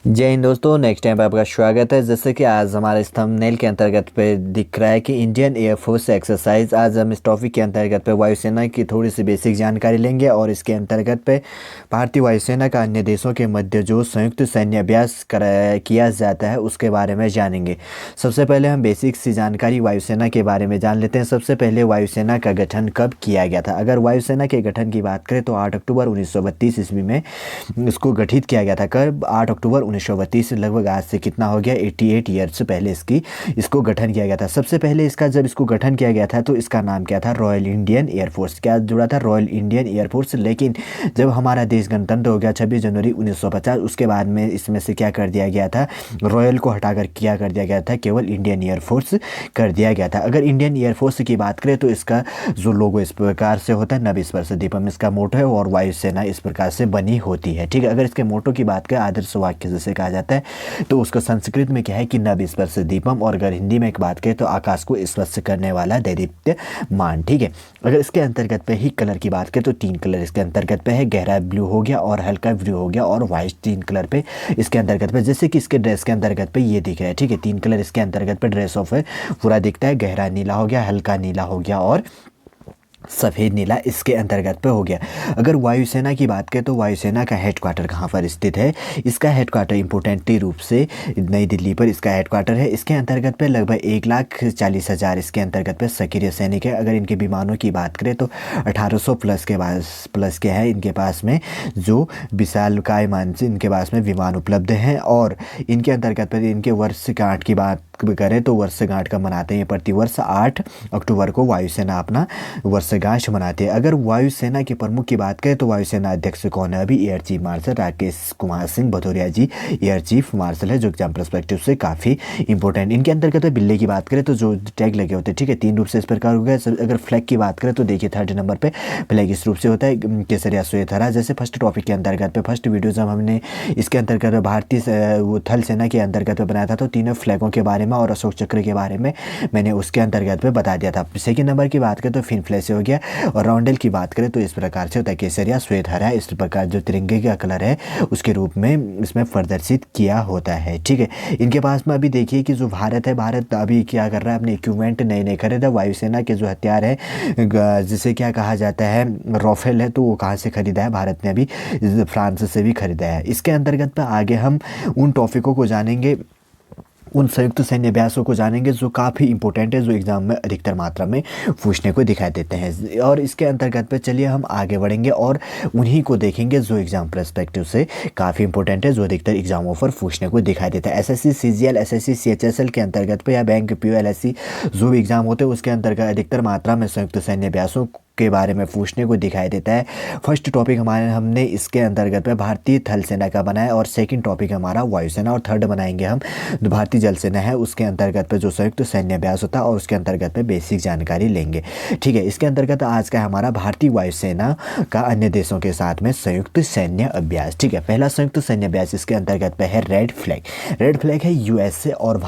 जय हिंद दोस्तों, next time पे आपका स्वागत है। जैसे कि आज हमारे इस थंबनेल के अंतर्गत पे दिख रहा है कि इंडियन एयरफोर्स एक्सरसाइज। आज हम इस टॉपिक के अंतर्गत पे वायुसेना की थोड़ी सी बेसिक जानकारी लेंगे और इसके अंतर्गत पे भारतीय वायुसेना का अन्य देशों के मध्य जो संयुक्त सैन्य अभ्यास किया जाता है उसके बारे में जानेंगे। सबसे पहले हम बेसिक सी जानकारी वायुसेना के बारे में जान लेते हैं। सबसे पहले वायुसेना का गठन कब किया गया था? अगर वायुसेना के गठन की बात करें तो 8 अक्टूबर 1932 ईस्वी में इसको गठित किया गया था। कब? 8 अक्टूबर 1932। लगभग आज से कितना हो गया, 88 ईयर्स पहले इसको गठन किया गया था। सबसे पहले जब इसको गठन किया गया था तो इसका नाम क्या था? Royal Indian air force. क्या जुड़ा था? Royal Indian air force. लेकिन जब हमारा देश गणतंत्र हो गया 26 जनवरी 1950, उसके बाद में इसमें से क्या कर दिया गया था? रॉयल को हटाकर क्या कर दिया गया था? केवल इंडियन एयरफोर्स कर दिया गया था। अगर इंडियन एयरफोर्स की बात करें तो इसका जो लोगो इस प्रकार से होता है, नभ स्पर्श दीपम इसका मोटो है और वायुसेना इस प्रकार से बनी होती है। ठीक है, अगर इसके मोटो की बात करें, आदर्श वाक्य जैसे कहा जाता है, तो उसका संस्कृत में क्या है कि नभ स्पर्श दीपम, और अगर हिंदी में एक बात करें तो आकाश को स्पर्श करने वाला दैदीप्यमान। ठीक है, अगर इसके अंतर्गत पे ही कलर की बात करें तो 3 कलर इसके अंतर्गत पे है। गहरा ब्लू हो गया और हल्का ब्लू हो गया और वाइट, 3 कलर पे इसके अंतर्गत पे, जैसे कि इसके ड्रेस के अंतर्गत पे ये दिख रहा है। ठीक है, 3 कलर इसके अंतर्गत पे ड्रेस ऑफ है पूरा दिखता है। गहरा नीला हो गया, हल्का नीला हो गया और सफ़ेद नीला इसके अंतर्गत पे हो गया। अगर वायुसेना की बात करें तो वायुसेना का हेडक्वार्टर कहाँ पर स्थित है? इसका हेडक्वार्टर इम्पोर्टेंटली रूप से नई दिल्ली पर इसका हेडक्वार्टर है। इसके अंतर्गत पे लगभग 1,40,000 इसके अंतर्गत पे सक्रिय सैनिक है। अगर इनके विमानों की बात करें तो 1800 प्लस के हैं इनके पास में, जो विशालकाय मान से इनके पास में विमान उपलब्ध हैं। और इनके अंतर्गत पर इनके वर्षगांठ की बात करें तो वर्षगांठ का मनाते हैं प्रतिवर्ष 8 अक्टूबर को वायुसेना अपना वर्षगांठ मनाती है। अगर वायुसेना के प्रमुख की बात करें तो वायुसेना अध्यक्ष कौन है? अभी air chief marshal Rakesh Kumar Singh Bhadauria ji air chief marshal है, जो एग्जाम पर्सपेक्टिव से काफ़ी इंपॉर्टेंट। इनके अंतर्गत बिल्ले की बात करें तो जो टैग लगे होते हैं, ठीक है, 3 रूप से इस प्रकार हो गया। अगर फ्लैग की बात करें तो देखिए 3rd नंबर पर फ्लैग इस रूप से होता है, केसरिया श्वेत हरा। जैसे फर्स्ट टॉपिक के अंतर्गत पे फर्स्ट वीडियो जब हमने इसके अंतर्गत भारतीय थल सेना के अंतर्गत पे बनाया था तो तीनों फ्लैगों के बारे में और अशोक चक्र के बारे में मैंने उसके अंतर्गत पे बता दिया था। सेकंड नंबर की बात करें तो फिन फ्लैग से हो गया, और राउंडल की बात करें तो इस प्रकार से होता है, केसरिया श्वेत हरा। इस प्रकार जो तिरंगे का कलर है उसके रूप में इसमें प्रदर्शित किया होता है। ठीक है, इनके पास में अभी देखिए कि जो भारत है, भारत अभी क्या कर रहा है, अपने इक्विपमेंट नए नए खरीदा। वायुसेना के जो हथियार है जिसे क्या कहा जाता है, राफेल है, तो वो कहाँ से खरीदा है? भारत ने अभी फ्रांस से भी खरीदा है। इसके अंतर्गत पर आगे हम उन टॉपिकों को जानेंगे, उन संयुक्त सैन्य अभ्यासों को जानेंगे जो काफ़ी इंपॉर्टेंट है, जो एग्जाम में अधिकतर मात्रा में पूछने को दिखाई देते हैं। और इसके अंतर्गत पे चलिए हम आगे बढ़ेंगे और उन्हीं को देखेंगे जो एग्जाम पर्सपेक्टिव से काफ़ी इंपॉर्टेंट है, जो अधिकतर एग्जामों पर पूछने को दिखाई देता है। एसएससी सीजीएल, एसएससी सीएचएसएल के अंतर्गत पे या बैंक पीओ एलएससी जो भी एग्जाम होते हैं उसके अंतर्गत अधिकतर मात्रा में संयुक्त सैन्य अभ्यासों के बारे में पूछने को दिखाई देता है। फर्स्ट टॉपिक हमने इसके अंतर्गत पे भारतीय थल सेना का बनाया, और सेकंड टॉपिक हमारा वायुसेना, और थर्ड बनाएंगे हम भारतीय जल सेना है उसके अंतर्गत पे जो संयुक्त सैन्य अभ्यास होता है और उसके अंतर्गत पे बेसिक जानकारी लेंगे। ठीक है, इसके अंतर्गत आज का हमारा भारतीय वायुसेना का अन्य देशों के साथ में संयुक्त सैन्य अभ्यास। ठीक है, पहला संयुक्त सैन्य अभ्यास इसके अंतर्गत पे है रेड फ्लैग। रेड फ्लैग है यूएसए और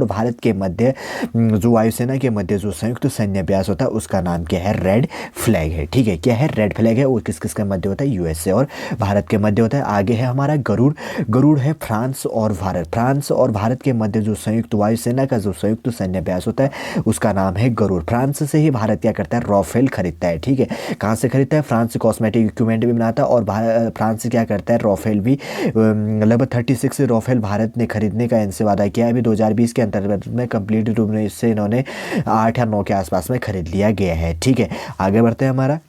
भारत के मध्य जो वायुसेना के मध्य जो संयुक्त सैन्य अभ्यास होता है उसका नाम क्या है? रेड फ्लैग है। ठीक है, क्या है? रेड फ्लैग है। वो किस किस के मध्य होता है? यूएसए और भारत के मध्य होता है। आगे है हमारा गरुड़। गरुड़ है फ्रांस और भारत के मध्य जो संयुक्त वायुसेना का जो संयुक्त सैन्य अभ्यास होता है उसका नाम है गरुड़। फ्रांस से ही भारत क्या करता है? राफेल खरीदता है। ठीक है, कहाँ से खरीदता है? फ्रांस से कॉस्मेटिक इक्विपमेंट भी बनाता है, और फ्रांस से क्या करता है? राफेल भी लगभग 36 राफेल भारत ने खरीदने का इनसे वादा किया है। अभी 2020 के अंतर्गत में कंप्लीट रूप से इन्होंने 8 या 9 के आसपास में खरीद लिया गया है। ठीक है, आगे बढ़ते हैं।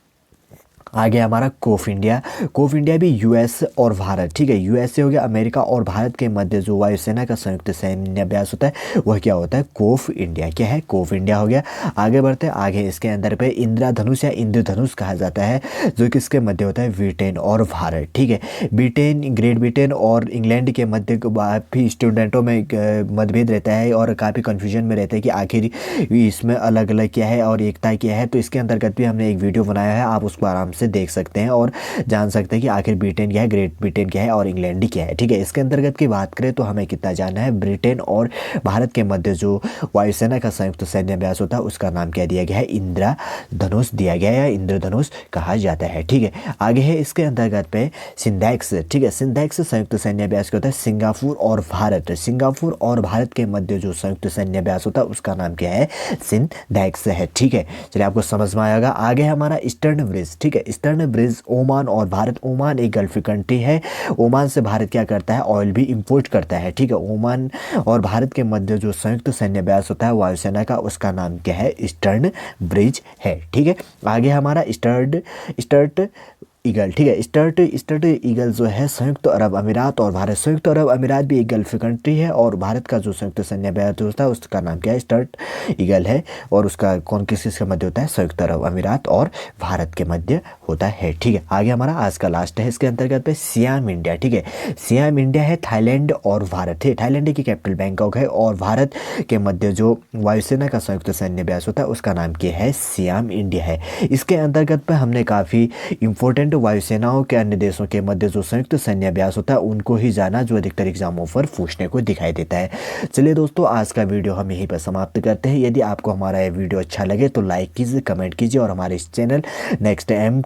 आगे हमारा कोफ इंडिया भी यूएस और भारत। ठीक है, यूएसए हो गया, अमेरिका और भारत के मध्य जो वायुसेना का संयुक्त सैन्य अभ्यास होता है वह क्या होता है? कोफ इंडिया। क्या है? कोफ इंडिया हो गया। आगे बढ़ते हैं। आगे इसके अंदर पे इंद्रधनुष या इंद्रधनुष कहा जाता है, जो किसके मध्य होता है? ब्रिटेन और भारत। ठीक है, ग्रेट ब्रिटेन और इंग्लैंड के मध्य काफ़ी स्टूडेंटों में मतभेद रहता है और काफ़ी कन्फ्यूजन में रहता है कि आखिर इसमें अलग अलग क्या है और एकता क्या है। तो इसके अंतर्गत भी हमने एक वीडियो बनाया है, आप उसको आराम से से देख सकते हैं और जान सकते हैं कि आखिर ब्रिटेन क्या है, ग्रेट ब्रिटेन क्या है और इंग्लैंड क्या है। ठीक है, इसके अंतर्गत की बात करें तो हमें कितना जानना है, ब्रिटेन और भारत के मध्य जो वायुसेना का संयुक्त सैन्य अभ्यास होता है उसका नाम क्या दिया गया है, इंद्रधनुष दिया गया है या इंद्रधनुष कहा जाता है। ठीक है, आगे है इसके अंतर्गत पे सिंधैक्स। ठीक है, सिंधैक्स संयुक्त सैन्य अभ्यास क्या होता है, सिंगापुर और भारत के मध्य जो संयुक्त सैन्य अभ्यास होता है उसका नाम क्या है, सिंधैक्स है। ठीक है, चलिए आपको समझ में आएगा। आगे हमारा ईस्टर्न ब्रिज। ठीक है, ईस्टर्न ब्रिज ओमान और भारत, ओमान एक गल्फ कंट्री है, ओमान से भारत क्या करता है, ऑयल भी इंपोर्ट करता है। ठीक है, ओमान और भारत के मध्य जो संयुक्त सैन्य अभ्यास होता है वायुसेना का उसका नाम क्या है, ईस्टर्न ब्रिज है। ठीक है, आगे हमारा स्टर्ट ईगल। ठीक है, स्टर्ट ईगल जो है संयुक्त अरब अमीरात और भारत, संयुक्त अरब अमीरात भी एक गल्फ कंट्री है और भारत का जो संयुक्त सैन्य अभ्यास होता है उसका नाम क्या है, स्टर्ट ईगल है और उसका कौन किस के मध्य होता है, संयुक्त अरब अमीरात और भारत के मध्य होता है। ठीक है, आगे हमारा आज का लास्ट है इसके अंतर्गत पे सियाम इंडिया। ठीक है, सियाम इंडिया है थाईलैंड और भारत है, थाईलैंड की कैपिटल बैंकॉक है और भारत के मध्य जो वायुसेना का संयुक्त सैन्य अभ्यास होता है उसका नाम क्या है, सियाम इंडिया है। इसके अंतर्गत पे हमने काफ़ी इंपॉर्टेंट वायुसेनाओं के अन्य देशों के मध्य जो संयुक्त सैन्य अभ्यास होता है उनको ही जाना जो अधिकतर एग्जामों पर पूछने को दिखाई देता है। चलिए दोस्तों, आज का वीडियो हम यहीं पर समाप्त करते हैं। यदि आपको हमारा ये वीडियो अच्छा लगे तो लाइक कीजिए, कमेंट कीजिए और हमारे इस चैनल नेक्स्ट एम